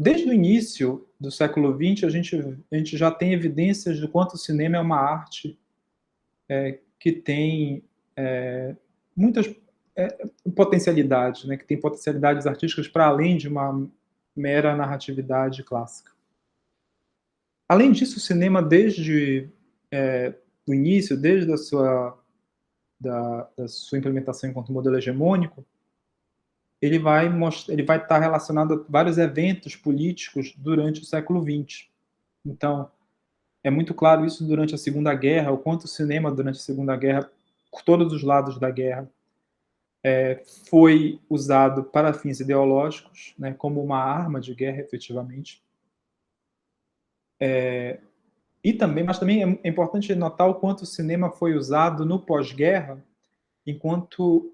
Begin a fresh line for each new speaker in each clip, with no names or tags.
desde o início do século XX, a gente já tem evidências de quanto o cinema é uma arte que tem muitas potencialidades, né, que tem potencialidades artísticas para além de uma mera narratividade clássica. Além disso, o cinema, desde o início, desde a da sua implementação enquanto modelo hegemônico, ele vai estar relacionado a vários eventos políticos durante o século XX. Então, é muito claro isso durante a Segunda Guerra, o quanto o cinema durante a Segunda Guerra, por todos os lados da guerra, foi usado para fins ideológicos, né, como uma arma de guerra, efetivamente. Mas também é importante notar o quanto o cinema foi usado no pós-guerra enquanto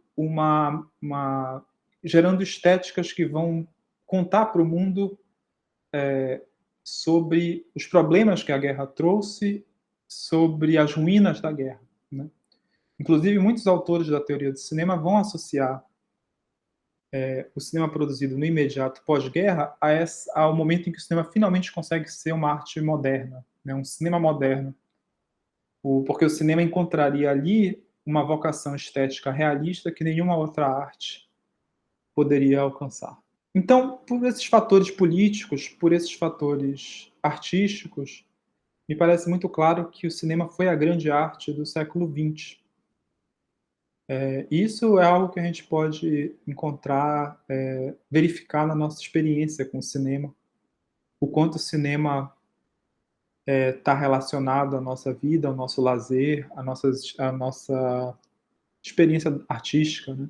gerando estéticas que vão contar para o mundo sobre os problemas que a guerra trouxe, sobre as ruínas da guerra, né? Inclusive, muitos autores da teoria do cinema vão associar o cinema produzido no imediato pós-guerra ao momento em que o cinema finalmente consegue ser uma arte moderna, né? Um cinema moderno. Porque o cinema encontraria ali uma vocação estética realista que nenhuma outra arte poderia alcançar. Então, por esses fatores políticos, por esses fatores artísticos, me parece muito claro que o cinema foi a grande arte do século XX. Isso é algo que a gente pode encontrar, verificar na nossa experiência com o cinema, o quanto o cinema está relacionado à nossa vida, ao nosso lazer, à nossa experiência artística, né?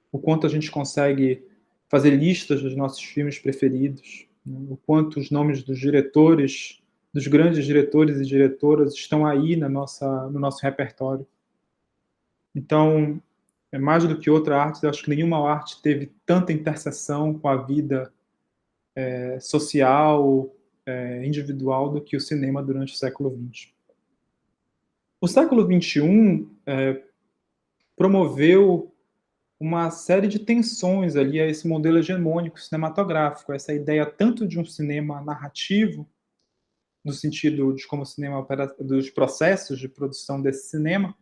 O quanto a gente consegue fazer listas dos nossos filmes preferidos, né? O quanto os nomes dos diretores, dos grandes diretores e diretoras estão aí no nosso repertório. Então, mais do que outra arte, eu acho que nenhuma arte teve tanta interseção com a vida social, individual, do que o cinema durante o século XX. O século XXI promoveu uma série de tensões ali a esse modelo hegemônico cinematográfico, essa ideia tanto de um cinema narrativo, no sentido de como o cinema opera, dos processos de produção desse cinema,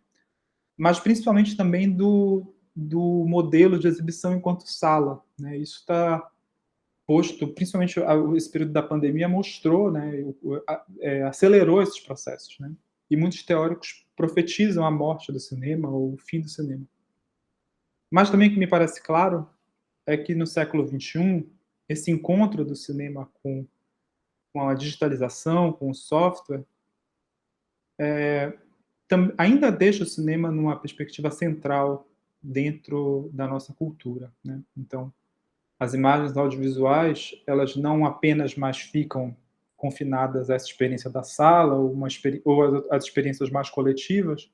mas principalmente também do modelo de exibição enquanto sala, né? Isso está posto, principalmente esse período da pandemia mostrou, né, acelerou esses processos, né? E muitos teóricos profetizam a morte do cinema ou o fim do cinema. Mas também o que me parece claro é que no século XXI, esse encontro do cinema com a digitalização, com o software, ainda deixa o cinema numa perspectiva central dentro da nossa cultura, né? Então, as imagens audiovisuais, elas não apenas mais ficam confinadas a essa experiência da sala ou as experiências mais coletivas,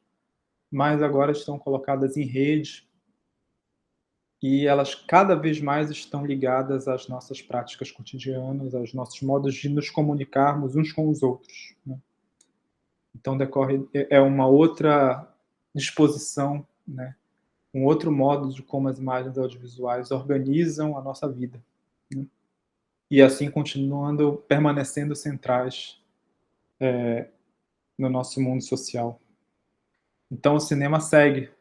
mas agora estão colocadas em rede e elas cada vez mais estão ligadas às nossas práticas cotidianas, aos nossos modos de nos comunicarmos uns com os outros, né? Então é uma outra disposição, né? Um outro modo de como as imagens audiovisuais organizam a nossa vida, né? E assim permanecendo centrais no nosso mundo social. Então o cinema segue